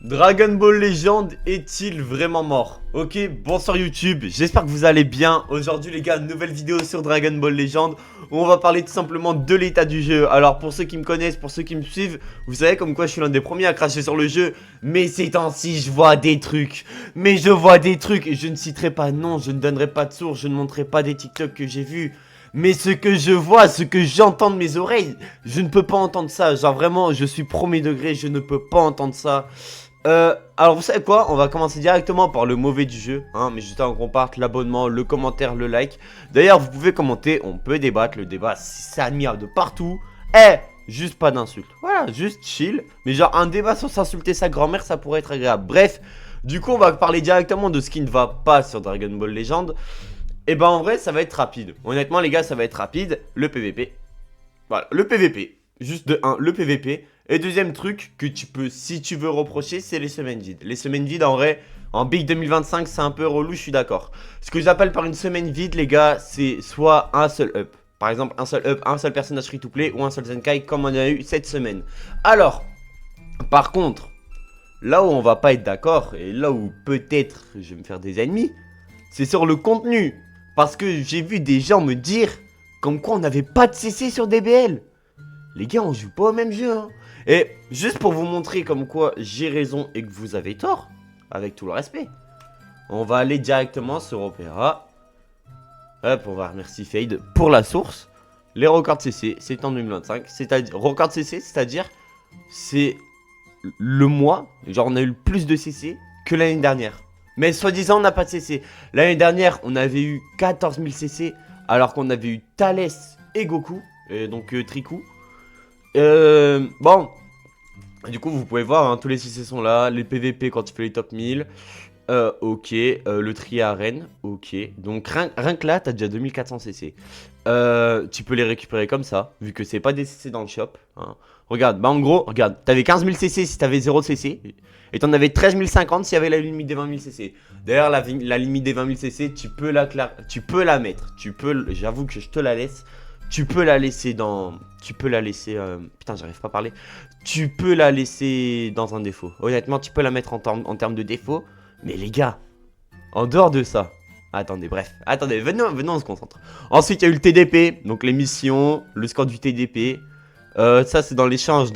Dragon Ball Legend est-il vraiment mort? Ok, bonsoir YouTube, j'espère que vous allez bien. Aujourd'hui les gars, nouvelle vidéo sur Dragon Ball Legend où on va parler tout simplement de l'état du jeu. Alors pour ceux qui me connaissent, pour ceux qui me suivent, vous savez comme quoi je suis l'un des premiers à cracher sur le jeu. Mais ces temps-ci je vois des trucs, et je ne citerai pas, non, je ne donnerai pas de source, je ne montrerai pas des TikTok que j'ai vus. Mais ce que je vois, ce que j'entends de mes oreilles, je ne peux pas entendre ça. Genre vraiment, je suis premier degré, je ne peux pas entendre ça. Alors vous savez quoi, on va commencer directement par le mauvais du jeu, hein, mais juste avant qu'on parte, l'abonnement, le commentaire, le like. D'ailleurs vous pouvez commenter, on peut débattre, le débat c'est admirable de partout. Juste pas d'insultes, voilà, juste chill. Mais genre un débat sur s'insulter sa grand-mère, ça pourrait être agréable. Bref, du coup on va parler directement de ce qui ne va pas sur Dragon Ball Legend. Et ben en vrai ça va être rapide, honnêtement les gars ça va être rapide, le PVP. Voilà, le PVP, juste de 1, le PVP. Et deuxième truc que tu peux, si tu veux reprocher, c'est les semaines vides. Les semaines vides, en vrai, en Big 2025, c'est un peu relou, je suis d'accord. Ce que j'appelle par une semaine vide, les gars, c'est soit un seul up. Par exemple, un seul up, un seul personnage free-to-play ou un seul Zenkai, comme on a eu cette semaine. Alors, par contre, là où on va pas être d'accord, et là où peut-être je vais me faire des ennemis, c'est sur le contenu. Parce que j'ai vu des gens me dire comme quoi on n'avait pas de CC sur DBL. Les gars, on joue pas au même jeu, hein. Et juste pour vous montrer comme quoi j'ai raison et que vous avez tort, avec tout le respect, on va aller directement sur Opera. Hop, on va remercier Fade pour la source. Les records CC, c'est en 2025. C'est-à-dire, record CC, c'est-à-dire, c'est le mois, genre on a eu le plus de CC que l'année dernière. Mais soi-disant, on n'a pas de CC. L'année dernière, on avait eu 14 000 CC, alors qu'on avait eu Thalès et Goku, et donc Triku. Bon, du coup vous pouvez voir, hein, tous les CC sont là, les PVP quand tu fais les top 1000, ok, le tri arène, ok, donc rien que là t'as déjà 2400 CC, tu peux les récupérer comme ça, vu que c'est pas des CC dans le shop, hein. Regarde, bah en gros, regarde, t'avais 15 000 CC si t'avais 0 CC, et t'en avais 13 050 s'il y avait la limite des 20 000 CC. D'ailleurs la limite des 20 000 CC, tu peux la mettre, j'avoue que je te la laisse. Tu peux la laisser dans... Putain, j'arrive pas à parler. Tu peux la laisser dans un défaut. Honnêtement, tu peux la mettre en termes de défaut. Mais les gars, en dehors de ça... Attendez, bref. Attendez, venons, on se concentre. Ensuite, il y a eu le TDP. Donc, les missions, le score du TDP. Ça, c'est dans l'échange.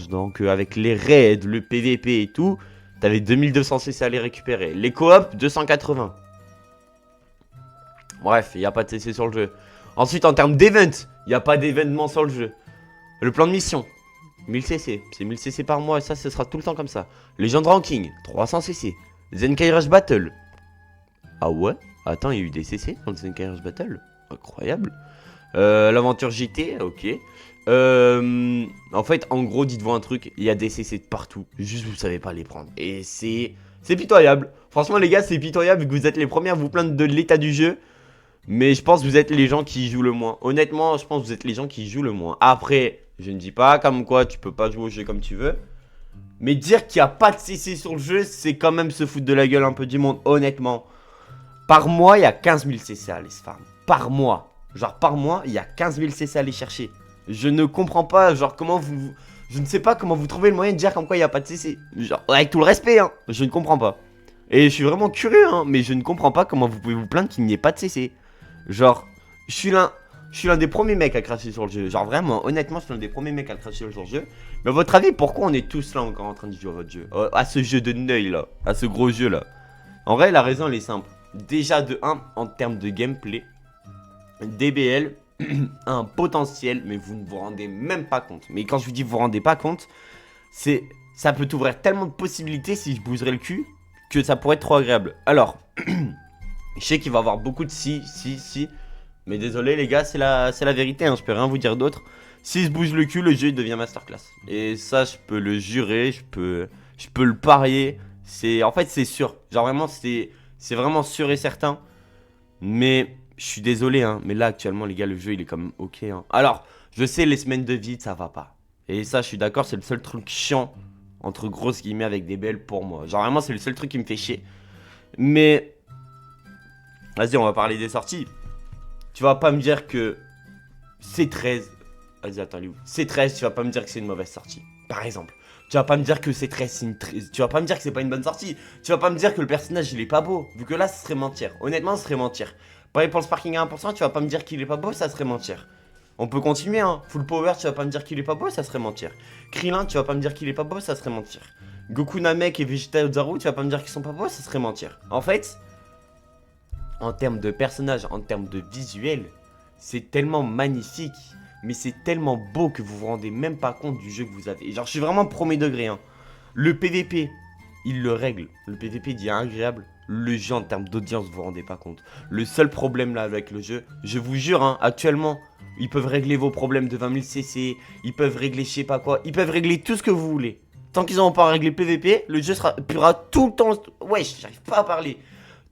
Donc, avec les raids, le PVP et tout. T'avais 2200 CC à les récupérer. Les coops, 280. Bref, il n'y a pas de CC sur le jeu. Ensuite, en termes d'event, il n'y a pas d'événement sur le jeu. Le plan de mission, 1000 CC. C'est 1000 CC par mois et ça, ce sera tout le temps comme ça. Legend Ranking, 300 CC. Zenkai Rush Battle. Ah ouais? Attends, il y a eu des CC dans le Zenkai Rush Battle? Incroyable. L'aventure JT, ok. En fait, en gros, dites-vous un truc, il y a des CC de partout. Juste, vous savez pas les prendre. Et c'est pitoyable. Franchement, les gars, c'est pitoyable vu que vous êtes les premiers à vous plaindre de l'état du jeu. Mais je pense que vous êtes les gens qui jouent le moins. Honnêtement, je pense que vous êtes les gens qui jouent le moins. Après, je ne dis pas comme quoi tu peux pas jouer au jeu comme tu veux. Mais dire qu'il n'y a pas de CC sur le jeu, c'est quand même se foutre de la gueule un peu du monde, honnêtement. Par mois, il y a 15 000 CC à aller se farm. Par mois. Genre par mois, il y a 15 000 CC à aller chercher. Je ne comprends pas, genre comment vous... Je ne sais pas comment vous trouvez le moyen de dire comme quoi il n'y a pas de CC. Genre, avec tout le respect, hein. Je ne comprends pas. Et je suis vraiment curieux, hein. Mais je ne comprends pas comment vous pouvez vous plaindre qu'il n'y ait pas de CC. Genre, je suis l'un des premiers mecs à cracher sur le jeu. Genre vraiment, honnêtement, je suis l'un des premiers mecs à cracher sur le jeu. Mais à votre avis, pourquoi on est tous là encore en train de jouer à votre jeu? À ce jeu de neuil là, à ce gros jeu là. En vrai, la raison elle est simple. Déjà de 1, en termes de gameplay, DBL a un potentiel, mais vous ne vous rendez même pas compte. Mais quand je vous dis vous vous rendez pas compte, ça peut ouvrir tellement de possibilités si je bougerais le cul que ça pourrait être trop agréable. Alors... Je sais qu'il va y avoir beaucoup de si. Mais désolé les gars, c'est la vérité, hein, je peux rien vous dire d'autre. S'il se bouge le cul, le jeu il devient masterclass. Et ça, je peux le jurer, je peux le parier. En fait, c'est sûr. Genre vraiment, c'est vraiment sûr et certain. Mais je suis désolé, hein, mais là actuellement les gars, le jeu il est quand même ok, hein. Alors, je sais, les semaines de vide, ça va pas. Et ça, je suis d'accord, c'est le seul truc chiant, entre grosses guillemets, avec des belles pour moi. Genre vraiment, c'est le seul truc qui me fait chier. Mais... Vas-y, on va parler des sorties. Tu vas pas me dire que C13... Vas-y, attends, C13, tu vas pas me dire que c'est une mauvaise sortie. Par exemple. Tu vas pas me dire que c'est tu vas pas me dire que c'est pas une bonne sortie. Tu vas pas me dire que le personnage il est pas beau. Vu que là, ce serait mentir. Honnêtement, ce serait mentir. Pareil pour le Sparking à 1%, tu vas pas me dire qu'il est pas beau, ça serait mentir. On peut continuer, hein. Full Power, tu vas pas me dire qu'il est pas beau, ça serait mentir. Krillin, tu vas pas me dire qu'il est pas beau, ça serait mentir. Goku Namek et Vegeta Ozaru, tu vas pas me dire qu'ils sont pas beaux, ça serait mentir. En fait, en termes de personnages, en termes de visuel, c'est tellement magnifique. Mais c'est tellement beau que vous vous rendez même pas compte du jeu que vous avez. Genre, je suis vraiment premier degré, hein. Le PVP, il le règle. Le PVP dit agréable. Le jeu en termes d'audience, vous vous rendez pas compte. Le seul problème là avec le jeu, je vous jure, hein, actuellement, ils peuvent régler vos problèmes de 20 000 CC. Ils peuvent régler je sais pas quoi. Ils peuvent régler tout ce que vous voulez. Tant qu'ils n'auront pas réglé PVP, le jeu pourra tout le temps... Ouais, j'arrive pas à parler.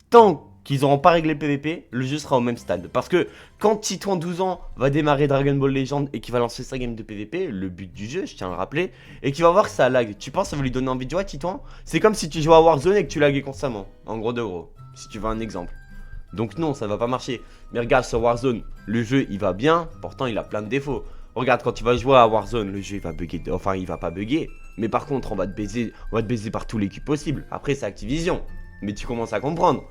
Tant qu'ils n'auront pas réglé le PVP, le jeu sera au même stade. Parce que quand Titouan 12 ans va démarrer Dragon Ball Legend et qu'il va lancer sa game de PVP, le but du jeu, je tiens à le rappeler, et qu'il va voir que ça lag. Tu penses que ça va lui donner envie de jouer à Titouan? C'est comme si tu jouais à Warzone et que tu laguais constamment. En gros de gros. Si tu veux un exemple. Donc non, ça va pas marcher. Mais regarde sur Warzone, le jeu il va bien, pourtant il a plein de défauts. Regarde, quand tu vas jouer à Warzone, le jeu il va bugger. Enfin, il va pas bugger. Mais par contre, on va te baiser par tous les culs possibles. Après, c'est Activision. Mais tu commences à comprendre.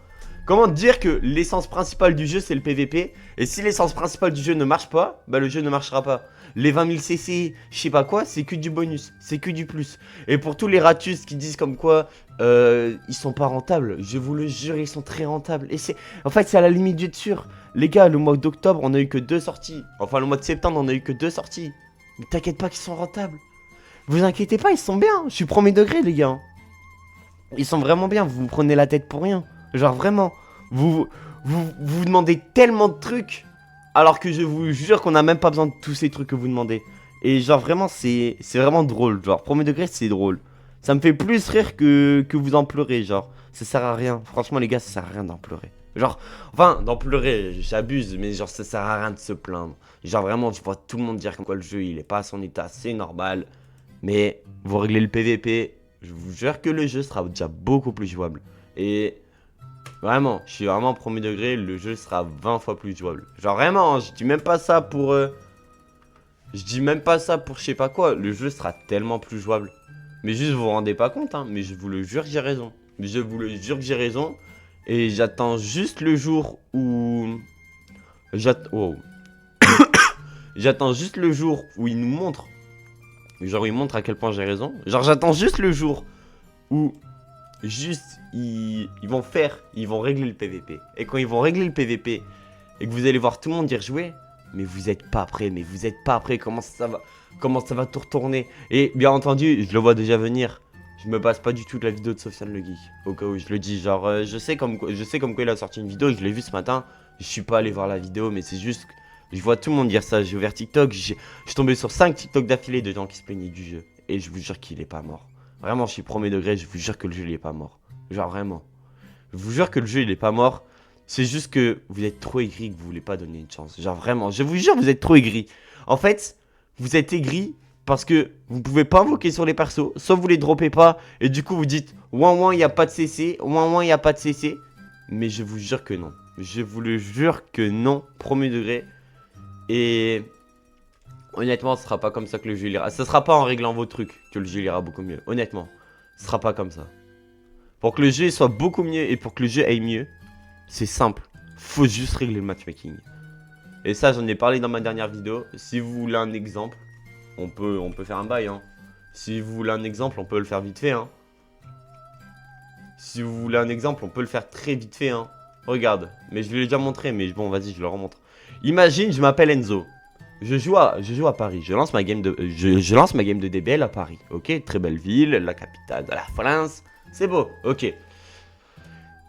Comment te dire que l'essence principale du jeu c'est le PVP? Et si l'essence principale du jeu ne marche pas, bah le jeu ne marchera pas. Les 20 000 CC, je sais pas quoi, c'est que du bonus, c'est que du plus. Et pour tous les ratus qui disent comme quoi ils sont pas rentables, je vous le jure, ils sont très rentables. Et en fait, c'est à la limite d'être sûr. Les gars, le mois d'octobre, on a eu que 2 sorties. Enfin, le mois de septembre, on a eu que 2 sorties. Mais t'inquiète pas qu'ils sont rentables. Vous inquiétez pas, ils sont bien. Je suis premier degré, les gars. Ils sont vraiment bien, vous me prenez la tête pour rien. Genre vraiment, vous demandez tellement de trucs, alors que je vous jure qu'on n'a même pas besoin de tous ces trucs que vous demandez. Et genre vraiment, c'est vraiment drôle. Genre, premier degré, c'est drôle. Ça me fait plus rire que vous en pleurez, genre. Ça sert à rien. Franchement, les gars, ça sert à rien d'en pleurer. Genre, enfin, d'en pleurer, j'abuse, mais genre, ça sert à rien de se plaindre. Genre, vraiment, je vois tout le monde dire comme quoi le jeu, il est pas à son état, c'est normal. Mais, vous réglez le PVP, je vous jure que le jeu sera déjà beaucoup plus jouable. Et... vraiment, je suis vraiment premier degré, le jeu sera 20 fois plus jouable. Genre vraiment, je dis même pas ça pour... je dis même pas ça pour je sais pas quoi, le jeu sera tellement plus jouable. Mais juste vous vous rendez pas compte, hein, mais je vous le jure que j'ai raison. Mais je vous le jure que j'ai raison. Et j'attends juste le jour où... J'attends juste le jour où il nous montre. Genre il montre à quel point j'ai raison. Genre j'attends juste le jour où... juste, ils vont régler le PVP. Et quand ils vont régler le PVP, et que vous allez voir tout le monde y rejouer, mais vous êtes pas prêts, comment ça va tout retourner. Et bien entendu, je le vois déjà venir, je me passe pas du tout de la vidéo de Sofiane le Geek, au cas où je le dis, genre, je sais comme quoi il a sorti une vidéo, je l'ai vu ce matin, je suis pas allé voir la vidéo, mais c'est juste, je vois tout le monde dire ça, j'ai ouvert TikTok, je suis tombé sur 5 TikTok d'affilée de gens qui se plaignaient du jeu, et je vous jure qu'il est pas mort. Vraiment, je suis premier degré, je vous jure que le jeu il est pas mort. Genre vraiment. Je vous jure que le jeu il est pas mort. C'est juste que vous êtes trop aigri, que vous voulez pas donner une chance. Genre vraiment, je vous jure, vous êtes trop aigri. En fait, vous êtes aigri parce que vous pouvez pas invoquer sur les persos. Soit vous les droppez pas et du coup vous dites ouin ouin, il y a pas de CC. Ouin ouin, il y a pas de CC. Mais je vous jure que non. Je vous le jure que non. Premier degré. Et... honnêtement, ce sera pas comme ça que le jeu ira. Ce sera pas en réglant vos trucs que le jeu ira beaucoup mieux. Honnêtement, ce sera pas comme ça. Pour que le jeu soit beaucoup mieux et pour que le jeu aille mieux, c'est simple. Faut juste régler le matchmaking. Et ça, j'en ai parlé dans ma dernière vidéo. Si vous voulez un exemple, on peut faire un bail. Hein. Si vous voulez un exemple, on peut le faire vite fait. Hein. Si vous voulez un exemple, on peut le faire très vite fait. Hein. Regarde, mais je l'ai déjà montré, mais bon, vas-y, je le remontre. Imagine, je m'appelle Enzo. Je joue à Paris, je lance ma game de DBL à Paris, ok, très belle ville, la capitale de la France, c'est beau, ok.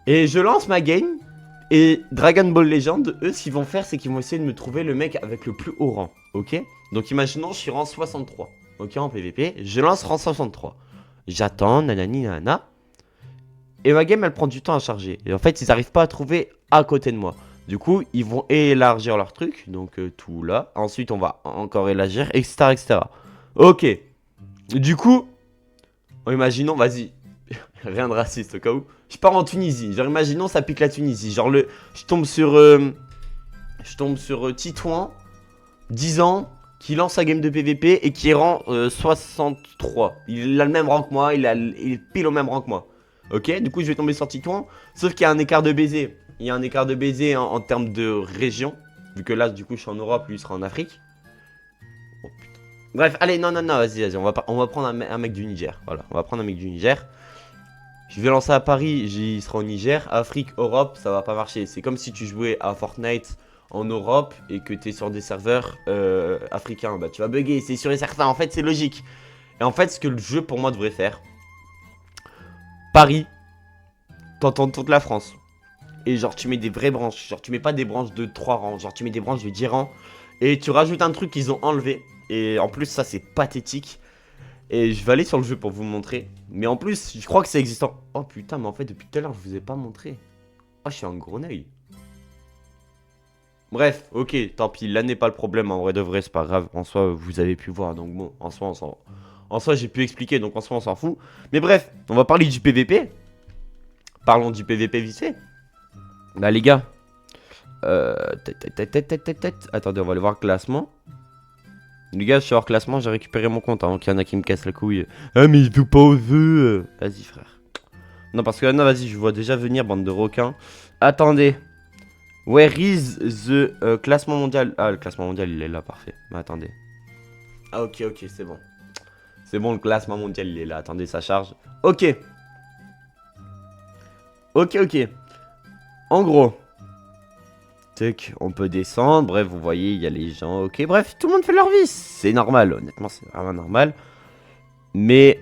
Et je lance ma game, et Dragon Ball Legend, eux, ce qu'ils vont faire, c'est qu'ils vont essayer de me trouver le mec avec le plus haut rang, ok. Donc imaginons, je suis rang 63, ok, en PVP, je lance rang 63. J'attends, nanani nanana, et ma game, elle prend du temps à charger. Et en fait, ils n'arrivent pas à trouver à côté de moi. Du coup, ils vont élargir leur truc, donc tout là. Ensuite, on va encore élargir, etc. etc. Ok. Du coup, imaginons, vas-y, rien de raciste au cas où. Je pars en Tunisie. Genre, imaginons, ça pique la Tunisie. Genre, je tombe sur Titouan, 10 ans, qui lance sa game de PVP et qui est rang 63. Il a le même rang que moi, il est pile au même rang que moi. Ok, du coup je vais tomber sur Titouan, sauf qu'il y a un écart de baiser. Il y a un écart de baiser en termes de région, vu que là du coup je suis en Europe, lui il sera en Afrique. Oh putain. Bref, allez, non, vas-y, on va prendre un mec du Niger. Voilà, on va prendre un mec du Niger. Je vais lancer à Paris, il sera au Niger. Afrique, Europe, ça va pas marcher. C'est comme si tu jouais à Fortnite en Europe et que tu es sur des serveurs africains. Bah tu vas bugger, c'est sûr et certain. En fait, c'est logique. Et en fait, ce que le jeu pour moi devrait faire, Paris, t'entends toute la France. Et genre, tu mets des vraies branches. Genre, tu mets pas des branches de 3 rangs. Genre, tu mets des branches de 10 rangs. Et tu rajoutes un truc qu'ils ont enlevé. Et en plus, ça, c'est pathétique. Et je vais aller sur le jeu pour vous montrer. Mais en plus, je crois que c'est existant. Oh putain, mais en fait, depuis tout à l'heure, je vous ai pas montré. Oh, je suis un gros œil. Bref, ok, tant pis. Là n'est pas le problème. En vrai de vrai, c'est pas grave. En soi, vous avez pu voir. Donc bon, en soi, en soi, j'ai pu expliquer. Donc en soi, on s'en fout. Mais bref, on va parler du PVP. Parlons du PVP vite fait. Bah, les gars. Attendez, on va aller voir le classement. Les gars, je suis hors classement, j'ai récupéré mon compte. Hein, qu'il y en a qui me cassent la couille. Ah, mais il joue pas au jeu. Vas-y, frère. Non, parce que non, vas-y, je vois déjà venir, bande de requins. Attendez. Where is the classement mondial? Ah, le classement mondial, il est là, parfait. Mais attendez. Ah, ok, c'est bon. C'est bon, le classement mondial, il est là. Attendez, ça charge. Ok. En gros. On peut descendre, bref, vous voyez, il y a les gens, ok, bref, tout le monde fait leur vie, c'est normal, honnêtement, c'est vraiment normal. Mais,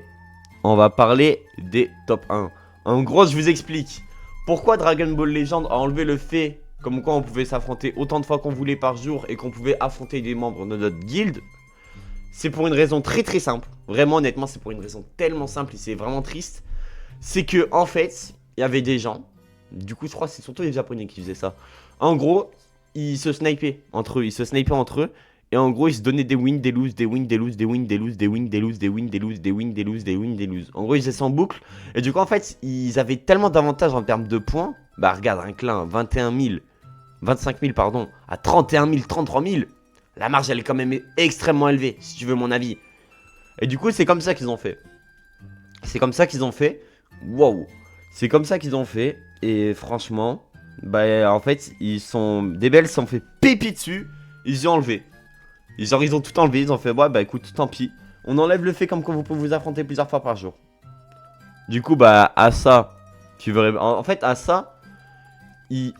on va parler des top 1. En gros, je vous explique. Pourquoi Dragon Ball Legend a enlevé le fait, comme quoi on pouvait s'affronter autant de fois qu'on voulait par jour et qu'on pouvait affronter des membres de notre guilde. C'est pour une raison très très simple. Vraiment, honnêtement, c'est pour une raison tellement simple et c'est vraiment triste. C'est que, en fait, il y avait des gens, du coup, je crois que c'est surtout les Japonais qui faisaient ça. En gros, ils se snipaient entre eux. Et en gros, ils se donnaient des wins, des loses, des wins, des loses, des wins, des loses, des wins, des loses, des wins, des loses, des wins, des loses, des wins, des loses. En gros, ils faisaient ça en boucle. Et du coup, en fait, ils avaient tellement d'avantages en termes de points. Bah, regarde, un clin, 25 000, pardon, à 31 000, 33 000. La marge, elle est quand même extrêmement élevée, si tu veux mon avis. Et du coup, c'est comme ça qu'ils ont fait. Wow. C'est comme ça qu'ils ont fait. Et franchement... Bah en fait des belles sont fait pipi dessus. Ils ont enlevé. Ils ont tout enlevé. Ils ont fait ouais bah écoute tant pis. On enlève le fait comme que vous pouvez vous affronter plusieurs fois par jour. Du coup bah à ça tu verrais. En fait à ça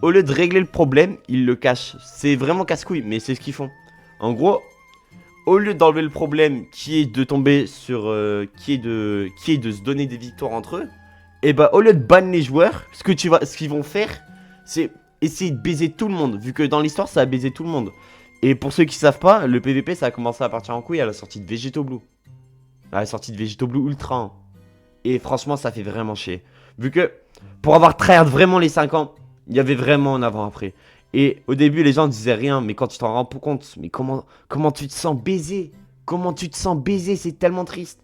au lieu de régler le problème ils le cachent. C'est vraiment casse-couille mais c'est ce qu'ils font. En gros au lieu d'enlever le problème qui est de tomber sur qui est de se donner des victoires entre eux. Et bah au lieu de ban les joueurs ce qu'ils vont faire c'est essayer de baiser tout le monde, vu que dans l'histoire, ça a baisé tout le monde. Et pour ceux qui savent pas, le PVP, ça a commencé à partir en couille à la sortie de Végéto Blue. À la sortie de Végéto Blue Ultra 1. Et franchement, ça fait vraiment chier. Vu que, pour avoir tryhard vraiment les 5 ans, il y avait vraiment un avant-après. Et au début, les gens disaient rien, mais quand tu t'en rends compte, mais comment tu te sens baisé? Comment tu te sens baisé? C'est tellement triste.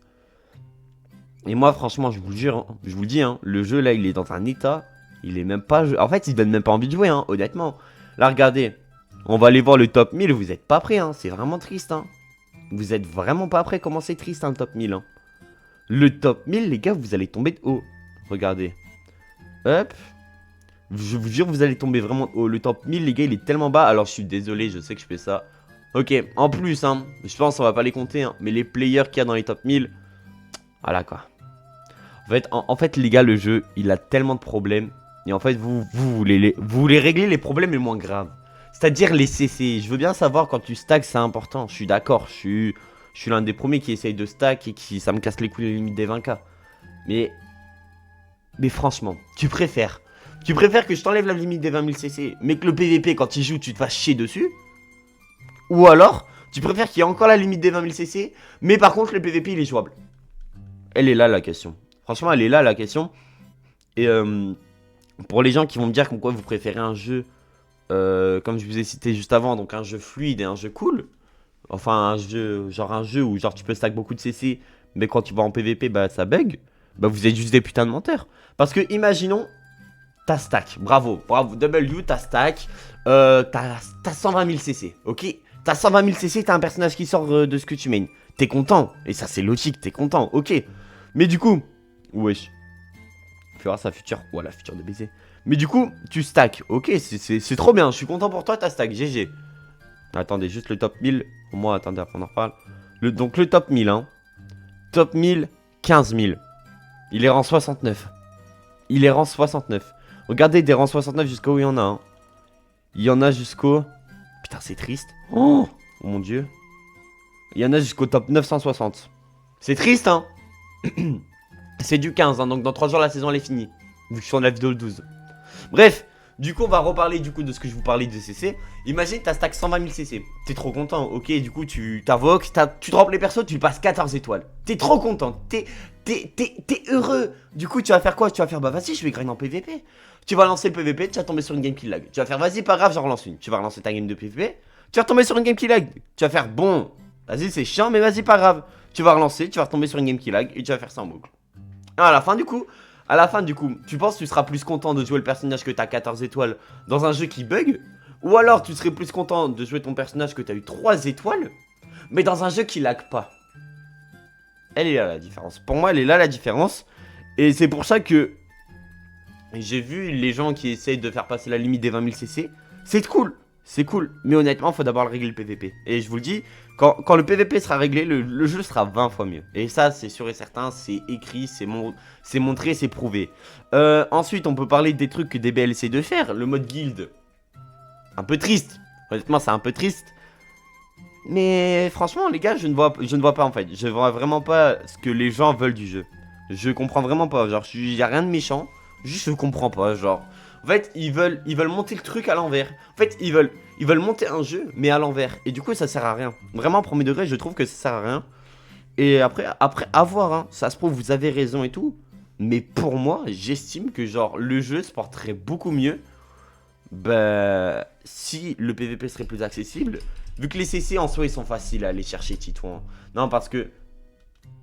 Et moi, franchement, je vous le jure, hein, je vous le dis, hein, le jeu, là, il est dans un état... Il est même pas... En fait, il donne même pas envie de jouer, hein, honnêtement. Là, regardez. On va aller voir le top 1000. Vous êtes pas prêts, hein. C'est vraiment triste, hein. Vous êtes vraiment pas prêts. Comment c'est triste, hein, le top 1000, hein. Le top 1000, les gars, vous allez tomber de haut. Regardez. Hop. Je vous jure, vous allez tomber vraiment de haut. Le top 1000, les gars, il est tellement bas. Alors, je suis désolé, je sais que je fais ça. Ok, en plus, hein. Je pense qu'on va pas les compter, hein. Mais les players qu'il y a dans les top 1000... Voilà, quoi. En fait, les gars, le jeu, il a tellement de problèmes. Et en fait, vous voulez régler les problèmes les moins graves. C'est-à-dire les CC. Je veux bien savoir quand tu stacks, c'est important. Je suis d'accord. Je suis l'un des premiers qui essaye de stack et qui ça me casse les couilles les limites des 20k. Mais franchement, tu préfères que je t'enlève la limite des 20 000 CC, mais que le PVP, quand il joue, tu te fasses chier dessus? Ou alors, tu préfères qu'il y ait encore la limite des 20 000 CC, mais par contre, le PVP, il est jouable? Elle est là, la question. Franchement, elle est là, la question. Et pour les gens qui vont me dire comme quoi vous préférez un jeu, comme je vous ai cité juste avant, donc un jeu fluide et un jeu cool. Enfin, un jeu où genre tu peux stack beaucoup de CC, mais quand tu vas en PVP, bah ça bug. Bah vous êtes juste des putains de menteurs. Parce que imaginons, t'as stack, bravo, W, t'as stack, t'as 120 000 CC, ok? T'as 120 000 CC, t'as un personnage qui sort de ce que tu main. T'es content. Et ça, c'est logique, t'es content, ok. Mais du coup, wesh. Tu verras sa future. Voilà, future de baiser. Mais du coup, tu stack. Ok, c'est trop bien. Je suis content pour toi, t'as stack. GG. Attendez, juste le top 1000. Au moins, attendez, après on en reparle. Donc, le top 1000, hein. Top 1000, 15 000. Il est rang 69. Il est rang 69. Regardez des rangs 69 jusqu'où il y en a. Hein. Il y en a jusqu'au... Putain, c'est triste. Oh mon dieu. Il y en a jusqu'au top 960. C'est triste, hein. C'est du 15, hein, donc dans 3 jours, la saison, elle est finie. Vu que je suis en la vidéo le 12. Bref, du coup, on va reparler du coup de ce que je vous parlais de CC. Imagine, t'as stack 120 000 CC. T'es trop content, ok. Du coup, tu t'invoques, tu drops les persos, tu passes 14 étoiles. T'es trop content. T'es heureux. Du coup, tu vas faire quoi? Tu vas faire, bah vas-y, je vais grind en PVP. Tu vas lancer le PVP, tu vas tomber sur une game qui lag. Tu vas faire, vas-y, pas grave, j'en relance une. Tu vas relancer ta game de PVP. Tu vas tomber sur une game qui lag. Tu vas faire, bon, vas-y, c'est chiant, mais vas-y, pas grave. Tu vas relancer, tu vas retomber sur une game qui lag et tu vas faire ça en boucle. Et à la fin, du coup, tu penses que tu seras plus content de jouer le personnage que t'as 14 étoiles dans un jeu qui bug? Ou alors tu serais plus content de jouer ton personnage que t'as eu 3 étoiles, mais dans un jeu qui lag pas? Elle est là la différence. Pour moi, elle est là la différence. Et c'est pour ça que j'ai vu les gens qui essayent de faire passer la limite des 20 000 CC. C'est cool. C'est cool. Mais honnêtement, faut d'abord régler le PVP. Et je vous le dis, quand le PVP sera réglé, le jeu sera 20 fois mieux. Et ça, c'est sûr et certain. C'est écrit, c'est montré, c'est prouvé. Ensuite, on peut parler des trucs que DBL essaie de faire. Le mode guild. Un peu triste. Honnêtement, c'est un peu triste. Mais franchement, les gars, je ne vois pas en fait. Je vois vraiment pas ce que les gens veulent du jeu. Je comprends vraiment pas. Genre, il y a rien de méchant. Juste, je comprends pas. Genre, en fait, ils veulent monter le truc à l'envers. En fait, ils veulent monter un jeu, mais à l'envers. Et du coup, ça sert à rien. Vraiment, premier degré, je trouve que ça sert à rien. Et après, à voir, hein. Ça se prouve, vous avez raison et tout. Mais pour moi, j'estime que genre, le jeu se porterait beaucoup mieux. Bah, si le PVP serait plus accessible. Vu que les CC en soi ils sont faciles à aller chercher Titouan. Non parce que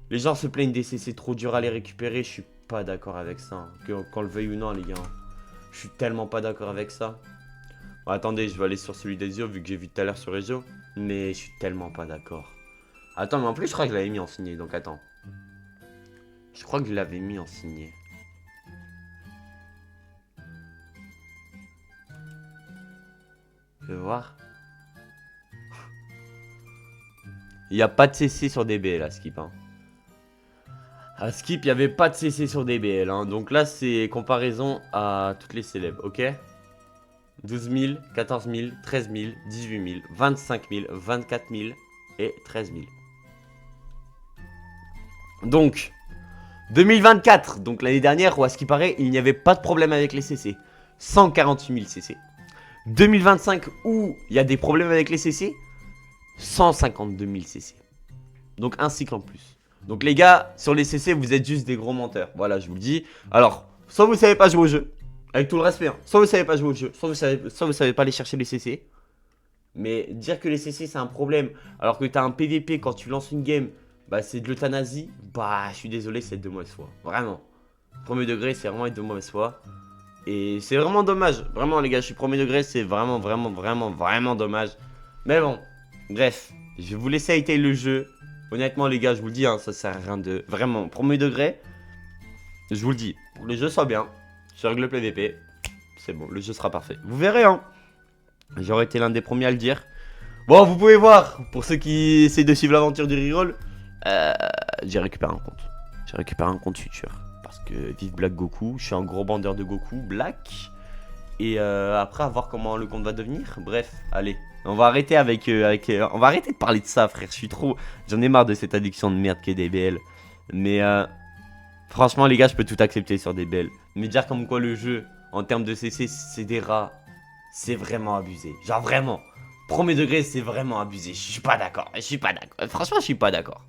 les gens se plaignent des CC trop dur à les récupérer. Je suis pas d'accord avec ça. Hein. Qu'on le veuille ou non les gars. Je suis tellement pas d'accord avec ça. Bon, attendez, je vais aller sur celui d'Ezio vu que j'ai vu tout à l'heure sur Ezio. Mais je suis tellement pas d'accord. Attends mais en plus je crois que je l'avais mis en signé. Donc attends. Je crois que je l'avais mis en signé. Je vais voir. Il n'y a pas de CC sur DBL à Skip. Hein. À Skip, il n'y avait pas de CC sur DBL. Hein. Donc là, c'est comparaison à toutes les célèbres. Ok 12 000, 14 000, 13 000, 18 000, 25 000, 24 000 et 13 000. Donc, 2024, donc l'année dernière, où à ce qui paraît, il n'y avait pas de problème avec les CC. 148 000 CC. 2025, où il y a des problèmes avec les CC. 152 000 CC. Donc un cycle en plus. Donc les gars, sur les CC, vous êtes juste des gros menteurs. Voilà, je vous le dis. Alors, soit vous savez pas jouer au jeu, avec tout le respect, hein. Soit vous savez pas jouer au jeu, soit vous savez pas aller chercher les CC. Mais dire que les CC c'est un problème, alors que t'as un PVP quand tu lances une game, bah c'est de l'euthanasie, bah je suis désolé, c'est de mauvaise foi. Vraiment. Premier degré, c'est vraiment être de mauvaise foi. Et c'est vraiment dommage. Vraiment les gars, je suis premier degré, c'est vraiment dommage. Mais bon, bref, je vais vous laisser hater le jeu. Honnêtement les gars, je vous le dis, hein, ça sert à rien de... Vraiment, premier degré, je vous le dis, pour que le jeu soit bien, je règle le PVP, c'est bon, le jeu sera parfait. Vous verrez, hein. J'aurais été l'un des premiers à le dire. Bon, vous pouvez voir, pour ceux qui essaient de suivre l'aventure du reroll, j'ai récupéré un compte. J'ai récupéré un compte futur. Parce que vive Black Goku, je suis un gros bandeur de Goku, Black. Et après, à voir comment le compte va devenir. Bref, allez. On va arrêter on va arrêter de parler de ça, frère. Je suis trop... J'en ai marre de cette addiction de merde qu'est DBL. Mais franchement, les gars, je peux tout accepter sur DBL. Mais dire comme quoi le jeu, en termes de CC, c'est des rats, c'est vraiment abusé. Genre vraiment. Premier degré, c'est vraiment abusé. Je suis pas d'accord. Je suis pas d'accord. Franchement, je suis pas d'accord.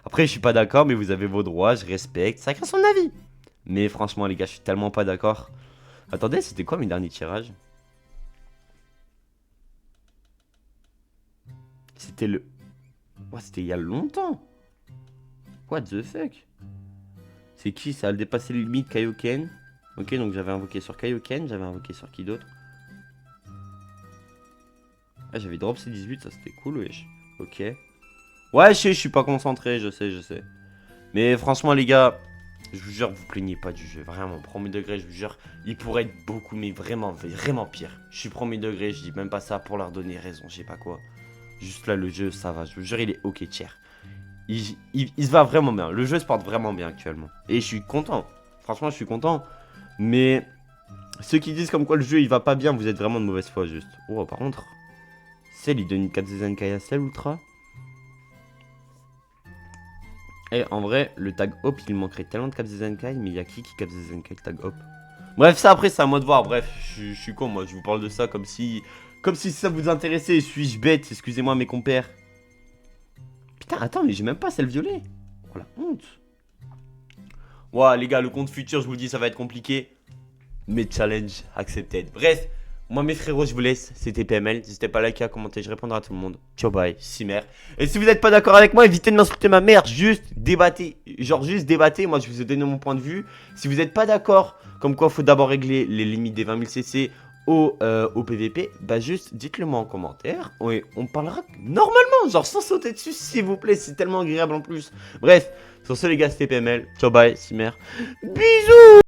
Après, je suis pas d'accord, mais vous avez vos droits, je respecte. Chacun son avis. Mais franchement, les gars, je suis tellement pas d'accord. Attendez, c'était quoi mes derniers tirages? C'était le... Ouais, c'était il y a longtemps. What the fuck? C'est qui ça? A dépassé les limites Kaioken. Ok, donc j'avais invoqué sur Kaioken. J'avais invoqué sur qui d'autre? Ah, j'avais drop C18, ça c'était cool, wesh. Ok. Ouais, je suis pas concentré, je sais. Mais franchement, les gars, je vous jure, vous plaignez pas du jeu. Vraiment, premier degré, je vous jure, il pourrait être beaucoup, mais vraiment pire. Je suis premier degré, je dis même pas ça pour leur donner raison, je sais pas quoi. Juste là, le jeu, ça va, je vous jure, il est ok tier. Il se va vraiment bien. Le jeu se porte vraiment bien actuellement. Et je suis content. Franchement, je suis content. Mais ceux qui disent comme quoi le jeu il va pas bien, vous êtes vraiment de mauvaise foi juste. Oh, par contre, Cell il donne une 4 Zenkai à Cell Ultra. Et en vrai, le tag hop il manquerait tellement de cap Zenkai, mais il y a qui cap Zenkai le tag hop? Bref, ça après c'est à moi de voir. Bref, je suis con, moi je vous parle de ça comme si ça vous intéressait. Suis-je bête? Excusez-moi mes compères. Putain, attends, mais j'ai même pas celle violet. Oh la honte. Ouais, les gars, le compte futur, je vous le dis, ça va être compliqué. Mais challenge accepted. Bref, moi, mes frérots, je vous laisse. C'était PML. N'hésitez pas à liker, à commenter. Je répondrai à tout le monde. Ciao, bye. Simer. Et si vous n'êtes pas d'accord avec moi, évitez de m'insulter ma mère. Juste débattez. Genre, juste débattez. Moi, je vous ai donné mon point de vue. Si vous n'êtes pas d'accord, comme quoi, il faut d'abord régler les limites des 20 000 CC au PVP, bah juste dites-le moi en commentaire. Oui, on parlera normalement, genre sans sauter dessus, s'il vous plaît. C'est tellement agréable en plus. Bref, sur ce, les gars, c'était PML. Ciao, bye. Simer. Bisous.